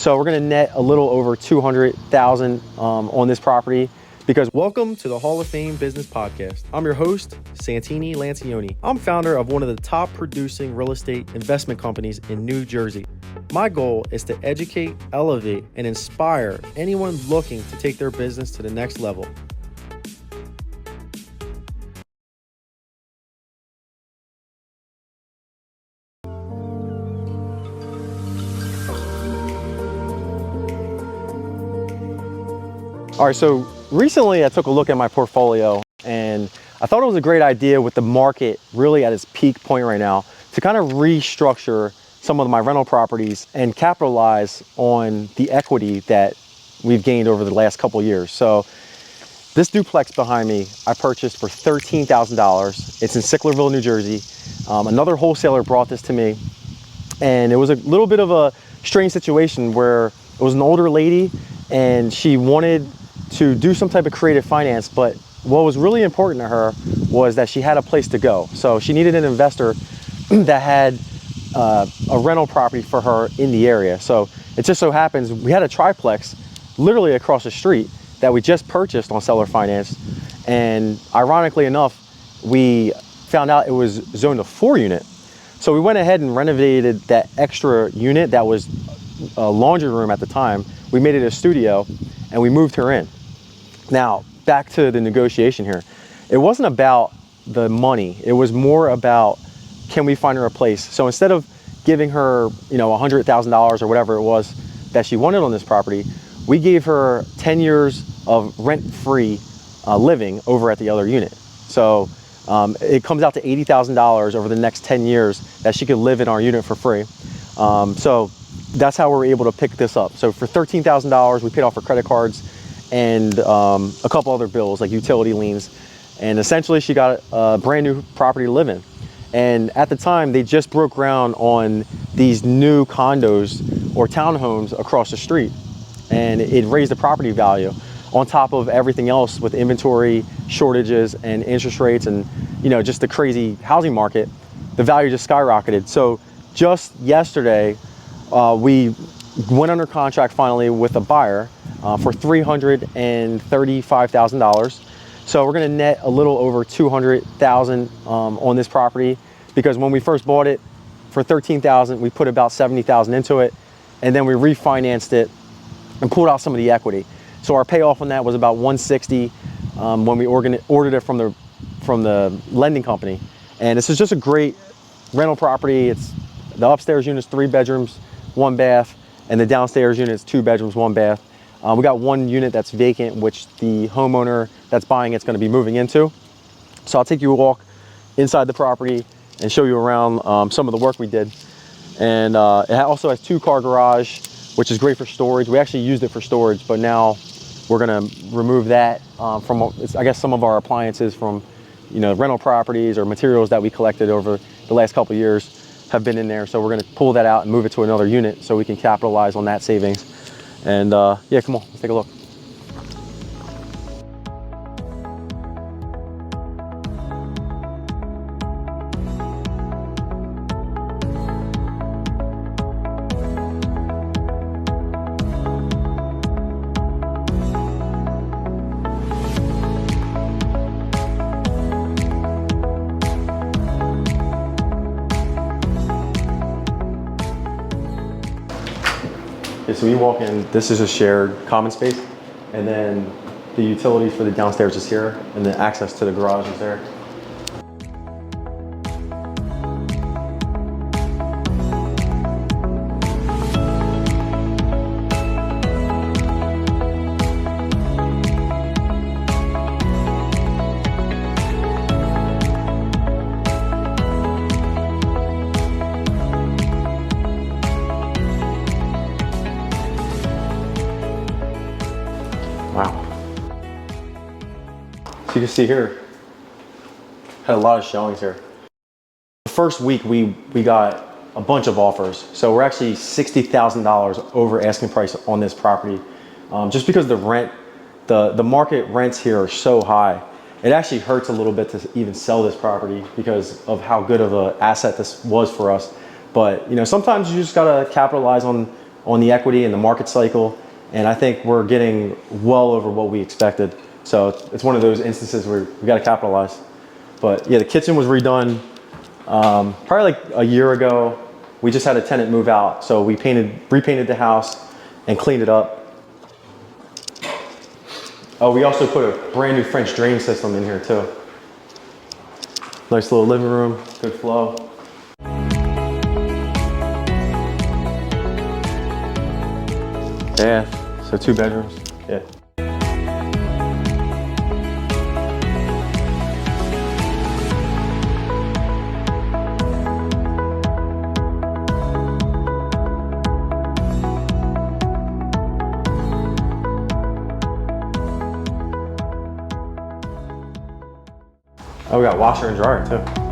So we're gonna net a little over 200,000 on this property. Because welcome to the Hall of Fame Business Podcast. I'm your host, Santini Lancioni. I'm founder of one of the top producing real estate investment companies in New Jersey. My goal is to educate, elevate, and inspire anyone looking to take their business to the next level. All right, so recently I took a look at my portfolio and I thought it was a great idea with the market really at its peak point right now to kind of restructure some of my rental properties and capitalize on the equity that we've gained over the last couple of years. So this duplex behind me, I purchased for $13,000. It's in Sicklerville, New Jersey. Another wholesaler brought this to me, and it was a little bit of a strange situation where it was an older lady and she wanted to do some type of creative finance, but what was really important to her was that she had a place to go. So she needed an investor that had a rental property for her in the area. So it just so happens we had a triplex literally across the street that we just purchased on seller finance, and ironically enough, we found out it was zoned a 4-unit. So we went ahead and renovated that extra unit that was a laundry room at the time. We made it a studio and we moved her in. Now, back to the negotiation here. It wasn't about the money. It was more about, can we find her a place? So instead of giving her, $100,000 or whatever it was that she wanted on this property, we gave her 10 years of rent-free living over at the other unit. So it comes out to $80,000 over the next 10 years that she could live in our unit for free. So that's how we were able to pick this up. So for $13,000, we paid off her credit cards and a couple other bills like utility liens. And essentially she got a brand new property to live in. And at the time, they just broke ground on these new condos or townhomes across the street. And it raised the property value on top of everything else with inventory shortages and interest rates and, just the crazy housing market. The value just skyrocketed. So just yesterday, we went under contract finally with a buyer for $335,000. So we're gonna net a little over 200,000 on this property, because when we first bought it for 13,000, we put about 70,000 into it, and then we refinanced it and pulled out some of the equity. So our payoff on that was about 160 when we ordered it from the lending company. And this is just a great rental property. It's the upstairs unit's 3 bedrooms, 1 bath, and the downstairs unit is 2 bedrooms, 1 bath. We got 1 unit that's vacant, which the homeowner that's buying it's going to be moving into. So I'll take you a walk inside the property and show you around some of the work we did. And it also has 2-car garage, which is great for storage. We actually used it for storage, but now we're going to remove that from, I guess, some of our appliances from, rental properties or materials that we collected over the last couple of years have been in there. So we're going to pull that out and move it to another unit so we can capitalize on that savings. And yeah, come on, let's take a look. Okay, so you walk in, this is a shared common space, and then the utilities for the downstairs is here, and the access to the garage is there. Wow. So you can see here, had a lot of showings here. The first week we got a bunch of offers. So we're actually $60,000 over asking price on this property. Just because the rent, the market rents here are so high. It actually hurts a little bit to even sell this property because of how good of an asset this was for us. But sometimes you just gotta capitalize on on the equity and the market cycle. And I think we're getting well over what we expected. So it's one of those instances where we got to capitalize. But yeah, the kitchen was redone probably like a year ago. We just had a tenant move out, so we repainted the house and cleaned it up. Oh, we also put a brand new French drain system in here too. Nice little living room, good flow. Yeah, so 2 bedrooms, yeah. Oh, we got washer and dryer too.